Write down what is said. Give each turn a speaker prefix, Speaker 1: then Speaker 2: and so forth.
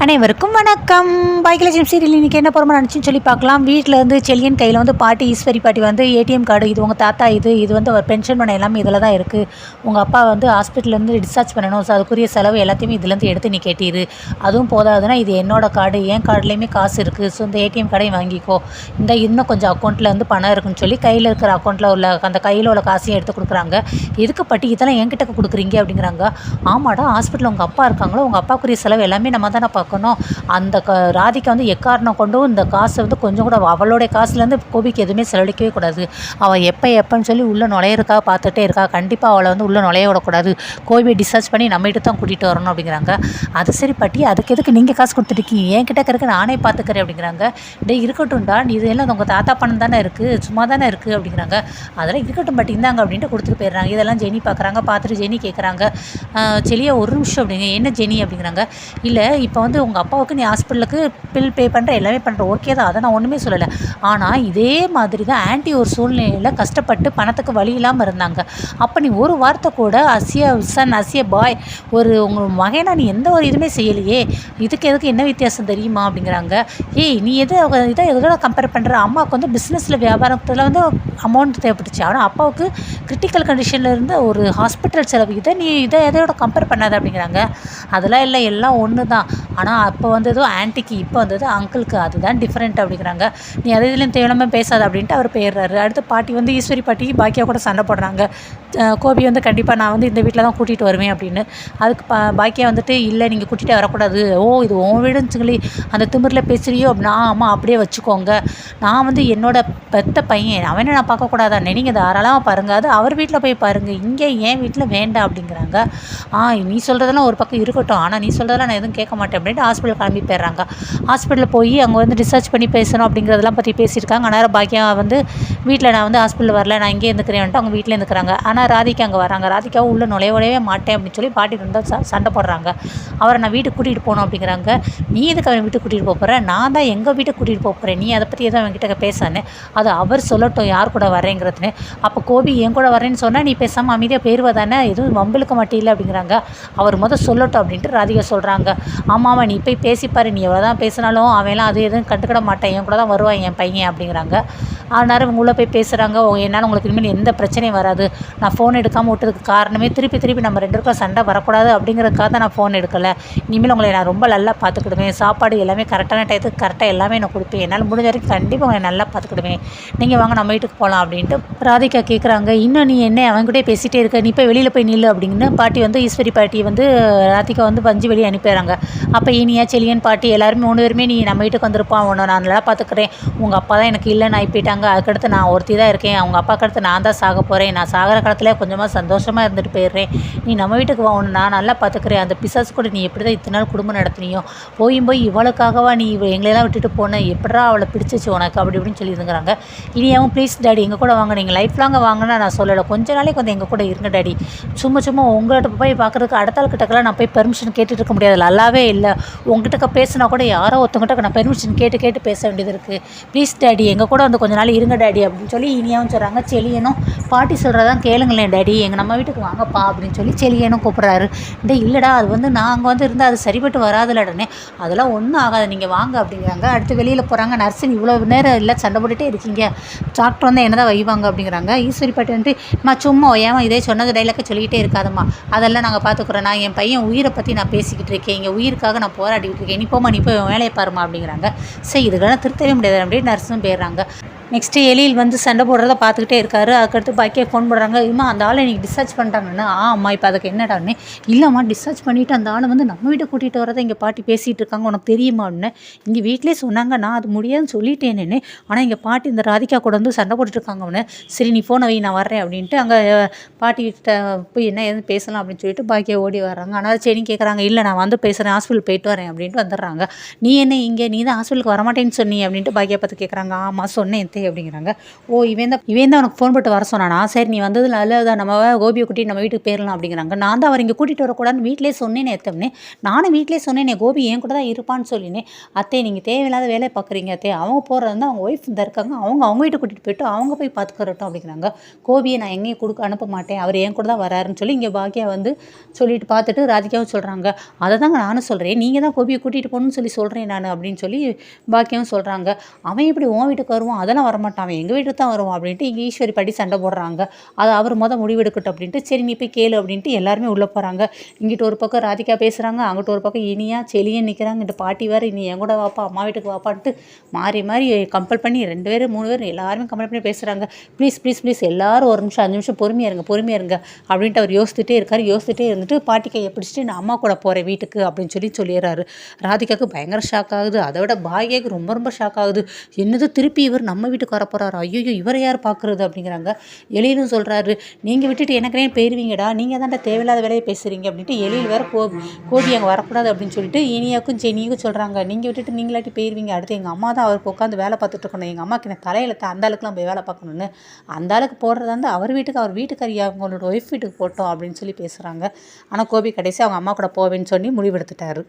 Speaker 1: அனைவருக்கும் வணக்கம். பாக்கியலட்சுமி சீரியல் இன்றைக்கி என்ன போகிறோமோ நினச்சின்னு சொல்லி பார்க்கலாம். வீட்டில் வந்து செல்லியன் கையில் வந்து பாட்டி ஈஸ்வரி பாட்டி வந்து ஏடிஎம் கார்டு, இது உங்கள் தாத்தா, இது வந்து அவர் பென்ஷன் பண்ண எல்லாமே இதில் தான் இருக்குது. உங்கள் அப்பா வந்து ஹாஸ்பிட்டல்லேருந்து டிஸ்சார்ஜ் பண்ணணும், ஸோ அதுக்குரிய செலவு எல்லாத்தையுமே இதுலேருந்து எடுத்து நீ கேட்டிரு. அதுவும் போதாதுன்னா இது என்னோடய கார்டு, என் கார்டுலேயுமே காசு இருக்குது, ஸோ இந்த ஏடிஎம் கார்டையும் வாங்கிக்கோ. இந்த இன்னும் கொஞ்சம் அக்கௌண்ட்டில் வந்து பணம் இருக்குன்னு சொல்லி கையில் இருக்கிற அக்கௌண்ட்டில் உள்ள அந்த கையில் உள்ள காசையும் எடுத்து கொடுக்குறாங்க. எதுக்கு பாட்டி இதெல்லாம் என்கிட்ட கொடுக்குறீங்க அப்படிங்கிறாங்க. ஆமாடா, ஹாஸ்பிட்டலில் உங்கள் அப்பா இருக்காங்களோ, உங்கள் அப்பாக்குரிய செலவு எல்லாமே நம்ம தானே பார்க்கணும். அந்த ராதிகா வந்து எக்காரணம் கொண்டும் இந்த காசை வந்து கொஞ்சம் கூட அவளுடைய காசுலேருந்து கோபிக்கு எதுவுமே செலவழிக்கவே கூடாது. அவள் எப்போன்னு சொல்லி உள்ளே நுழையிறக்கா பார்த்துட்டே இருக்கா. கண்டிப்பாக அவளை வந்து உள்ளே நுழைய விடக்கூடாது. கோபியை டிஸ்சார்ஜ் பண்ணி நம்மகிட்ட தான் கூட்டிகிட்டு வரணும் அப்படிங்கிறாங்க. அது சரி பாட்டி, அதுக்கு எதுக்கு நீங்கள் காசு கொடுத்துருக்கீங்க, என்கிட்ட இருக்க நானே பார்த்துக்கிறேன் அப்படிங்கிறாங்க. இருக்கட்டும்டா, இது எல்லாம் உங்கள் தாத்தா பணம் தானே இருக்குது, சும்மா தானே இருக்குது அப்படிங்கிறாங்க. அதெல்லாம் இருக்கட்டும் பாட்டி, இந்தாங்க அப்படின்ட்டு கொடுத்துட்டு போயிடுறாங்க. இதெல்லாம் ஜெனி பார்க்குறாங்க. பார்த்துட்டு ஜெனி கேட்குறாங்க, செலியா ஒரு நிமிஷம் அப்படிங்க, என்ன ஜெனி அப்படிங்கிறாங்க. இல்லை, இப்போ வந்து உங்கள் அப்பாவுக்கு நீ ஹாஸ்பிட்டலுக்கு பில் பே பண்ணுற எல்லாமே பண்ணுற, ஓகே தான், அதை நான் ஒன்றுமே சொல்லலை. ஆனால் இதே மாதிரி தான் ஆன்ட்டி ஒரு சூழ்நிலையில் கஷ்டப்பட்டு பணத்துக்கு வழி இல்லாமல் இருந்தாங்க. அப்போ நீ ஒரு வார்த்தை கூட அசிய பாய் ஒரு உங்கள் மகனா நீ எந்த ஒரு இதுவுமே செய்யலையே, இதுக்கு எதுக்கு என்ன வித்தியாசம் தெரியுமா அப்படிங்கிறாங்க. ஏய், நீ எதோட கம்பேர் பண்ணுற? அம்மாவுக்கு வந்து பிஸ்னஸில் வியாபாரத்தில் வந்து அமௌண்ட் தேவைப்பட்டுச்சு, ஆனால் அப்பாவுக்கு கிரிட்டிக்கல் கண்டிஷனில் இருந்த ஒரு ஹாஸ்பிட்டல் செலவு, நீ எதோட கம்பேர் பண்ணாத அப்படிங்கிறாங்க. அதெல்லாம் இல்லை, எல்லாம் ஒன்று தான். ஆனால் அப்போ வந்ததோ ஆன்ட்டிக்கு, இப்போ வந்தது அங்கிளுக்கு, அதுதான் டிஃப்ரெண்ட் அப்படிங்கிறாங்க. நீ அது இதுலேயும் தேவையில்லாமல் பேசாத அப்படின்ட்டு அவர் போயிடுறாரு. அடுத்து பாட்டி வந்து ஈஸ்வரி பாட்டி பாக்கியா கூட சண்டை போடுறாங்க. கோபி வந்து கண்டிப்பாக நான் வந்து இந்த வீட்டில் தான் கூட்டிகிட்டு வருவேன் அப்படின்னு. அதுக்கு பாக்கியா வந்துட்டு, இல்லை நீங்கள் கூட்டிகிட்டே வரக்கூடாது, இது உன் வீடுன்னு சொல்லி அந்த திமிரில் பேசுகிறியோ அப்படின்னா, ஆமாம் அப்படியே வச்சுக்கோங்க, நான் வந்து என்னோட பெத்த பையன், அவனை நான் பார்க்கக்கூடாதானே, நீங்கள் தாராளமாக பாருங்கள், அது அவர் வீட்டில் போய் பாருங்கள், இங்கே என் வீட்டில் வேண்டாம் அப்படிங்கிறாங்க. நீ சொல்கிறதெல்லாம் ஒரு பக்கம் இருக்கட்டும், ஆனால் நீ சொல்கிறதெல்லாம் நான் எதுவும் கேட்க மாட்டேன் அப்படின்ட்டு ஹாஸ்பிட்டல் கிளம்பி போயிடுறாங்க. ஹாஸ்பிட்டலில் போய் அங்கே வந்து டிஸ்சார்ஜ் பண்ணி பேசணும் அப்படிங்கிறதெல்லாம் பற்றி பேசியிருக்காங்க. ஆனால் பாக்கியா வந்து வீட்டில் நான் வந்து ஹாஸ்பிட்டல் வரல, நான் இங்கே இருந்துக்கிறேன்ட்டு அவங்க வீட்டில் இருந்துக்கிறாங்க. ஆனால் ராதிகா அங்கே வராங்க. ராதிகாவும் உள்ளே நுழையவே மாட்டேன் அப்படின்னு சொல்லி பாட்டி வந்து சண்டை போடுறாங்க. அவரை நான் வீட்டுக்கு கூட்டிகிட்டு போகணும் அப்படிங்கிறாங்க. நீ எதுக்கு அவன் வீட்டுக்கு கூட்டிகிட்டு போகிறேன், நான் தான் எங்கள் வீட்டுக்கு கூட்டிகிட்டு போகிறேன், நீ அதை பற்றி எதுவும் அவங்ககிட்ட பேசானே, அது அவர் சொல்லட்டும் யார் கூட வரேங்கிறதுன்னு. அப்போ கோபி என் கூட வரேன்னு சொன்னால் நீ பேசாமல் அமைதியாக போயிடுவதானே, எதுவும் வம்பிழுக்க மாட்டேல அப்படிங்கிறாங்க. அவர் சொல்லட்டும் அப்படின்ட்டு ராதிகா சொல்கிறாங்க. ஆமாம், நீ போய் பேசிப்பாரு, நீ எவ்வளோ தான் பேசினாலும் அவன்லாம் அது எதுவும் கண்டுக்கிட மாட்டேன், என் கூட தான் வருவான் என் பையன் அப்படிங்கிறாங்க. அதனால் இவங்க உள்ளே போய் பேசுகிறாங்க. என்னால் உங்களுக்கு இனிமேல் எந்த பிரச்சனையும் வராது, நான் ஃபோன் எடுக்காமல் விட்டதுக்கு காரணமே திருப்பி நம்ம ரெண்டு பேருக்கும் சண்டை வரக்கூடாது அப்படிங்கிறதுக்காக தான் நான் ஃபோன் எடுக்கலை. இனிமேல் உங்களை நான் ரொம்ப நல்லா பார்த்துக்கிடுவேன், சாப்பாடு எல்லாமே கரெக்டான டயத்துக்கு கரெக்டாக எல்லாமே நான் கொடுப்பேன், என்னால் முடிஞ்ச வரைக்கும் கண்டிப்பாக உங்களை நல்லா பார்த்துக்கிடுவேன், நீங்கள் வாங்க நம்ம வீட்டுக்கு போகலாம் அப்படின்ட்டு ராதிகா கேட்குறாங்க. இன்னும் நீ என்ன அவங்ககிட்டே பேசிகிட்டே இருக்க, நீ போய் வெளியில் போய் நில்லு அப்படின்னு பாட்டி வந்து ஈஸ்வரி பாட்டி வந்து ராதிகா வந்து பஞ்சு வெளியே அனுப்பிடுறாங்க. அப்போ இனியா செலியன் பாட்டி எல்லாருமே 3 பேருமே நீ நம்ம வீட்டுக்கு வந்திருப்பான், உன்னை நான் நல்லா பார்த்துக்கிறேன், உங்கள் அப்பா தான் எனக்கு இல்லைன்னு ஆகிப்போயிட்டாங்க, அதுக்கடுத்து நான் ஒருத்தி தான் இருக்கேன், அவங்க அப்பாவுக்கு அடுத்து நான் தான் சாக போகிறேன், நான் சாகிற காலத்தில் கொஞ்சமாக சந்தோஷமாக இருந்துட்டு போயிடுறேன், நீ நம்ம வீட்டுக்கு வா, உன்னை நான் நல்லா பார்த்துக்கிறேன், அந்த பிசாசு கூட நீ எப்படி தான் இத்தனை நாள் குடும்பம் நடத்தினியோ, போய் இவளுக்காகவா நீ எங்களெல்லாம் விட்டுட்டு போனேன், எப்படா அவளை பிடிச்சிச்சு உனக்கு அப்படி இப்படின்னு சொல்லியிருந்துங்கிறாங்க. இனியாவும் ப்ளீஸ் டாடி எங்கள் கூட வாங்க, நீங்கள் லைஃப் லாங்க வாங்கினா நான் சொல்லலை, கொஞ்ச நாளைக்கு வந்து எங்கள் கூட இருங்க டாடி, சும்மா உங்கள்கிட்ட போய் பார்க்குறதுக்கு அடுத்த ஆள்கிட்டக்கெல்லாம் நான் போய் பெர்மிஷன் கேட்டுட்டு இருக்க முடியாது, நல்லாவே இல்லை, உங்ககிட்ட பேசினா கூட யாரோ ஒருத்தவங்கிட்ட நான் பெர்மிஷன் கேட்டு பேச வேண்டியது இருக்குது, ப்ளீஸ் டாடி எங்கள் கூட வந்து கொஞ்ச நாள் இருங்க டாடி அப்படின்னு சொல்லி இனியாவும் சொல்கிறாங்க. செலியனும் பாட்டி சொல்கிறதான் கேளுங்களேன் டாடி, நம்ம வீட்டுக்கு வாங்கப்பா அப்படின்னு சொல்லி செலியனும் கூப்பிட்றாரு. இல்லைடா, அது வந்து நான் அங்கே வந்து இருந்தால் அது சரிப்பட்டு வராதுலடனே, அதெல்லாம் ஒன்றும் ஆகாது, நீங்கள் வாங்க அப்படிங்கிறாங்க. அடுத்து வெளியில் போகிறாங்க. நர்ஸின் இவ்வளோ நேரம் இல்லை சண்டை போட்டுகிட்டே இருக்கீங்க, டாக்டர் வந்து என்ன தான் வைவாங்க அப்படிங்கிறாங்க. ஈஸ்வரி பாட்டி வந்து சும்மா ஏமா இதே சொன்னது டைலாக சொல்லிக்கிட்டே இருக்காதம்மா, அதெல்லாம் நாங்கள் பார்த்துக்குறோம், நான் என் பையன் உயிரை பற்றி நான் பேசிக்கிட்டு இருக்கேன், எங்கள் உயிருக்காக நான் போராடிக்கிட்டு இருக்கேன், நீ போய் வேலையை பாருமா அப்படிங்கிறாங்க. சரி, இதுக்கெல்லாம் திருத்தவே முடியாது அப்படின்னு நர்ஸும் போயிடுறாங்க. நெக்ஸ்ட்டு எலியில் வந்து சண்டை போடுறத பார்த்துக்கிட்டே இருக்காரு. அதுக்கடுத்து பாக்கியா ஃபோன் போடுறாங்க. அந்த ஆளை நீங்கள் டிஸ்சார்ஜ் பண்ணிட்டாங்கன்னு. அம்மா இப்போ அதுக்கு என்னடான்னு, இல்லைம்மா டிஸ்சார்ஜ் பண்ணிவிட்டு அந்த ஆளை வந்து நம்ம வீட்டை கூட்டிகிட்டு வரதை இங்கே பாட்டி பேசிகிட்டு இருக்காங்க, உனக்கு தெரியுமா அப்படின்னு. இங்கே வீட்டிலே சொன்னாங்க, நான் அது முடியாதுன்னு சொல்லிட்டேனேன்னு, ஆனால் எங்கள் பாட்டி இந்த ராதிகா கூட வந்து சண்டை போட்டுட்ருக்காங்க அவனு. சரி நீ ஃபோனை வை, நான் வர்றேன் அப்படின்ட்டு அங்கே பாட்டிக்கிட்ட போய் என்ன எதுவும் பேசலாம் அப்படின்னு சொல்லிட்டு பாக்கியா ஓடி வர்றாங்க. ஆனால் சரி கேட்குறாங்க, இல்லை நான் வந்து பேசுகிறேன், ஹாஸ்பிட்டல் போயிட்டு வரேன் அப்படின்ட்டு வந்துடுறாங்க. நீ என்ன இங்கே, நீ தான் ஹாஸ்பிட்டலுக்கு வரமாட்டேன்னு சொன்னி அப்படின்ட்டு பாக்கியா பார்த்து கேட்குறாங்க. ஆமாம் சொன்னேன், அத்தை அப்படிங்கிறாங்க. ஓ இவன் தான் உனக்கு ஃபோன் போட்டு வர சொன்னானா? சரி நீ வந்தது நல்லதுதான், நம்ம கோபியை கூட்டிட்டு நம்ம வீட்டுக்கு போயிடலாம் அப்படிங்கிறாங்க. நான் தான் அவர் இங்கே கூட்டிகிட்டு வரக்கூடாதுன்னு வீட்டிலே சொன்னேனே அத்தம்னே, நானும் வீட்டிலே சொன்னேனே கோபி என் கூட தான் இருப்பான்னு சொல்லினேன். அத்தை நீங்கள் தேவையில்லாத வேலையை பார்க்குறீங்க அத்தை, அவங்க போகிறது வந்து அவங்க ஒய்ஃப் இந்த இருக்காங்க, அவங்க வீட்டுக்கு கூட்டிகிட்டு போயிட்டு அவங்க போய் பார்த்துக்கறட்டும் அப்படிங்கிறாங்க. கோபியை நான் எங்கேயும் அனுப்ப மாட்டேன், அவர் என் கூட தான் வராருன்னு சொல்லி இங்கே பாக்கியா வந்து சொல்லிட்டு பார்த்துட்டு ராதிகாவும் சொல்கிறாங்க. அதை தாங்க நானும் சொல்கிறேன், நீங்கள் தான் கோபியை கூட்டிகிட்டு போகணும்னு சொல்கிறேன் நான் அப்படின்னு சொல்லி பாக்கியாவும் சொல்கிறாங்க. அவன் எப்படி உன் வீட்டுக்கு வருவான், அதெல்லாம் வரமாட்டான், அவன் எங்கள் வீட்டுக்கு தான் வருவான் அப்படின்ட்டு இங்கே ஈஸ்வரி படி சண்டை போடுறாங்க. அதை அவர் முடிவெடுக்கட்டும் அப்படின்ட்டு சரி நீ போய் கேளு அப்படின்ட்டு எல்லாருமே உள்ளே போகிறாங்க. இங்கிட்ட ஒரு பக்கம் ராதிகா பேசுகிறாங்க, அங்கிட்ட ஒரு பக்கம் இனியா செலியன் நிற்கிறாங்க. இந்த பாட்டி வேறு நீ என் கூட வாப்பா அம்மா வீட்டுக்கு வாப்பான்ட்டு மாறி கம்பல் பண்ணி 2 பேர் 3 பேர் எல்லாருமே கம்பல் பண்ணி பேசுகிறாங்க. ப்ளீஸ் ப்ளீஸ் ப்ளீஸ் எல்லாரும் 1 நிமிஷம் 5 நிமிஷம் பொறுமையாக இருங்க அப்படின்ட்டு அவர் யோசிச்சுட்டே இருந்துட்டு பாட்டி கையை பிடிச்சிட்டு நான் அம்மா கூட போகிறேன் வீட்டுக்கு அப்படின்னு சொல்லிடுறாரு. ராதிகாவுக்கு பயங்கர ஷாக் ஆகுது. அதை விட பாக்கியாவுக்கு ரொம்ப ஷாக் ஆகுது. என்னது திருப்பி இவர் நம்ம வீட்டுக்கு வர போகிறாரு, ஐயோ இவரை யார் பார்க்குறது அப்படிங்கிறாங்க. எழிலும் சொல்கிறாரு, நீங்கள் விட்டுட்டு எனக்கு ஏன் போயிடுவீங்கடா, நீங்கள் தான்டா தேவையில்லாத வேலையை பேசுகிறீங்க அப்படின்ட்டு எழில் வேறு கோபி அங்கே வரக்கூடாது அப்படின்னு சொல்லிட்டு இனியாக்கும் ஜெனியும் சொல்கிறாங்க. நீங்கள் விட்டுட்டு நீங்களாட்டி போயிடுவீங்க, அடுத்து எங்கள் அம்மா தான் அவருக்கு உட்காந்து வேலை பார்த்துட்டு இருக்கணும், எங்கள் அம்மாவுக்கு என்ன தலையில் அந்த ஆளுக்குலாம் போய் வேலை பார்க்கணுன்னு, அந்த ஆளுக்கு போடுறதா வந்து அவர் வீட்டுக்காரி அவங்களோட ஒய்ஃப் வீட்டுக்கு போட்டோம் அப்படின்னு சொல்லி பேசுகிறாங்க. ஆனால் கோபி கடைசி அவங்க அம்மா கூட போவேன்னு சொல்லி முடிவெடுத்துட்டாரு.